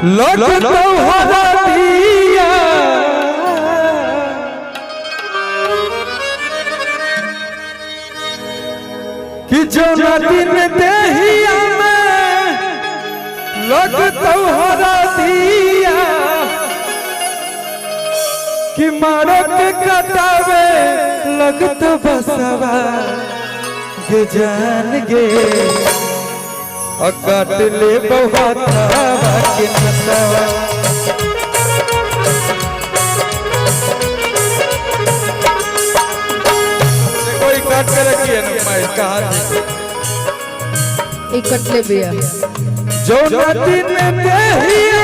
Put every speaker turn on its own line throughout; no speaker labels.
लग तोहरा दिया कि जौना दिन देहिया में लग तोहरा दिया कि मारो के कटावे लगत बसवा गे जान गे और काट ले बहुतावा के नसवा कोई काट के रखिए ना माई कहां
एक कटले बिया
जो दिन देहिया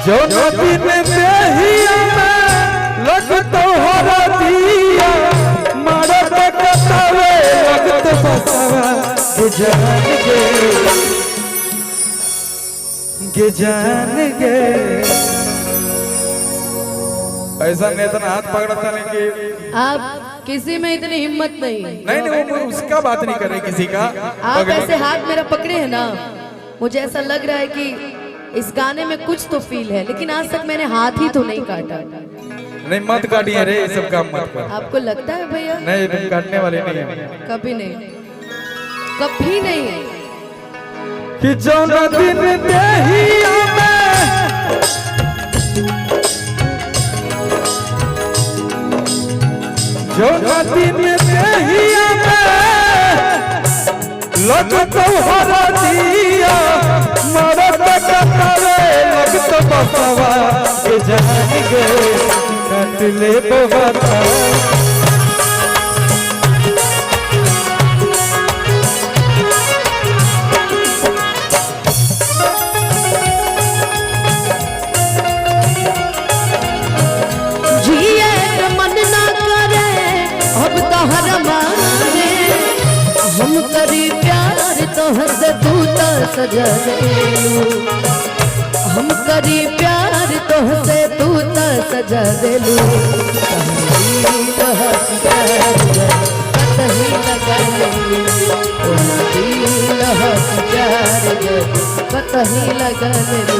जो दिन देहिया लग तोहरा दिया मारो तो कटावे लगत बसवा गे जान गे ऐसा नहीं इतना हाथ पकड़ता नहीं कि
आप किसी में इतनी हिम्मत नहीं।
नहीं वो उसका बात नहीं कर रहे किसी का।
आप ऐसे हाथ मेरा पकड़े हैं ना, मुझे ऐसा लग रहा है कि इस गाने में कुछ तो फील है, लेकिन आज तक मैंने हाथ ही तो नहीं काटा।
नहीं मत काटिए रे, ये सब काम मत कर।
आपको लगता है भैया?
नहीं तुम काटने वाले नहीं है।
कभी नहीं, कभी नहीं।
कि जौना दिन देहिया में जौना दिन देहिया में लग तोहरा दिया मारो कटावे लगत बसवा के जान गे काट ले बहुता
हम करी प्यार तो हद तू तो सजा देलू, हम करी प्यार तो हसे तू तो सजा देलू। कतही लगा लेलू, कतही लगा लेलू।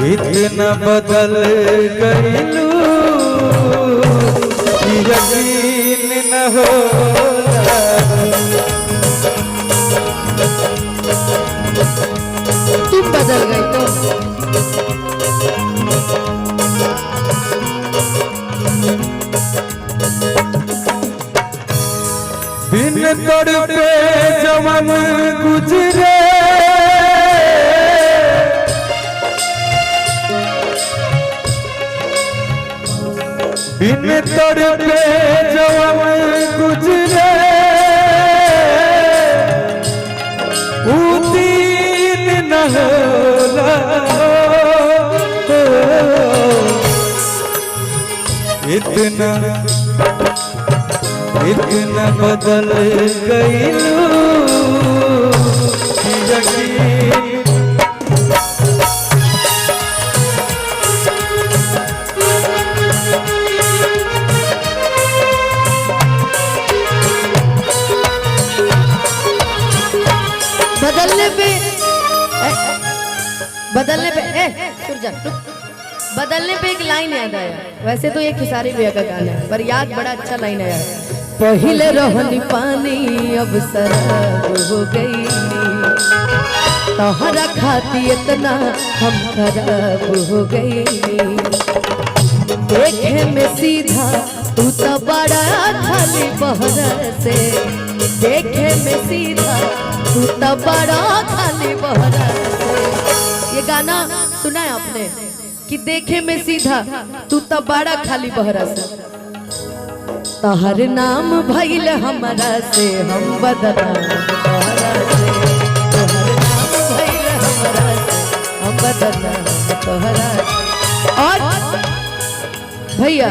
इतना बदल गईलू यकीन न होला,
तुम बदल गई तो
बिन तड़पे जवन गुजरे बिन तड़पे जवन गुजरे ऊ दिन न होला। इतना बदल गईलू यकीन
बदलने पे बदलने पे एक लाइन याद आया। वैसे तो ये खिसारी भैया का गाना है, पर याद बड़ा अच्छा लाइन आया। पहले रहनी पानी अब शराब हो गई, तोहरा खाती इतना हम खराब हो गई। देखे में सीधा तू तो बड़ा खाली बहरा से, देखे में सीधा तू तो बड़ा खाली बहरा से। ये गाना सुना है आपने कि देखे में सीधा तू तो बड़ा खाली बहरा से। तोहर नाम भइल हमारा से हम बदला तोहरा से, तोहर नाम भइल हमारा से हम बदला तोहरा। और भैया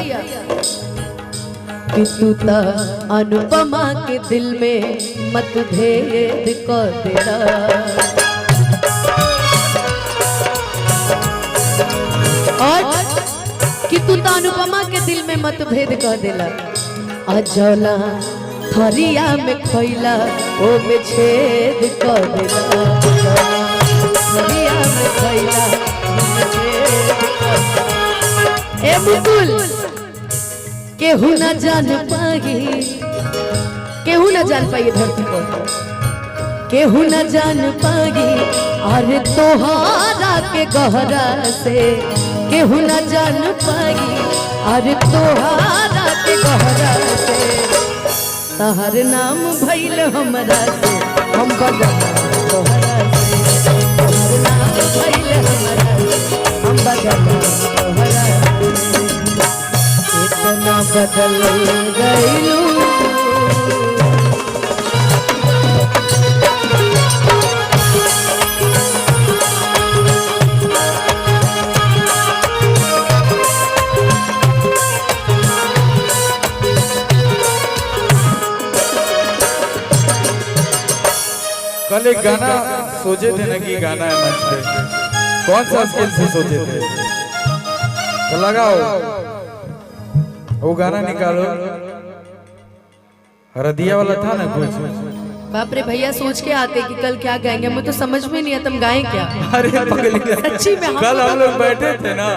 कि तू त अनुपमा के दिल में मतभेद कर देला। और कि तू त अनुपमा के दिल में मतभेद कर देला। अजौला थरिया में खैला ओ में छेद कर देला। थरिया में खैला ओ में छेद कर देला। ए मुकुल केहू न जान पाई, केहू न जान पाई धरती पर, केहू न जान पाई अरे तोहारा के गहरा से, केहू न जान पाई अरे तोहारा के गहरा से। तहर नाम भइल हमरा से हम बदल तोहरा से, तहर नाम भइल हमरा से हम बदल तोहरा से। इतना बदल गइलू
कल एक गाना सोचे थे ना कि गाना है मंच पे, कौन सा स्किल से सोचे थे? तो लगाओ वो गाना निकालो, हरदिया वाला था ना कुछ।
बाप रे भैया सोच के आते कि कल क्या गाएंगे, मुझे तो समझ में नहीं आता हम गाएं क्या।
अरे पगली,
सच्ची में
कल हम लोग बैठे थे ना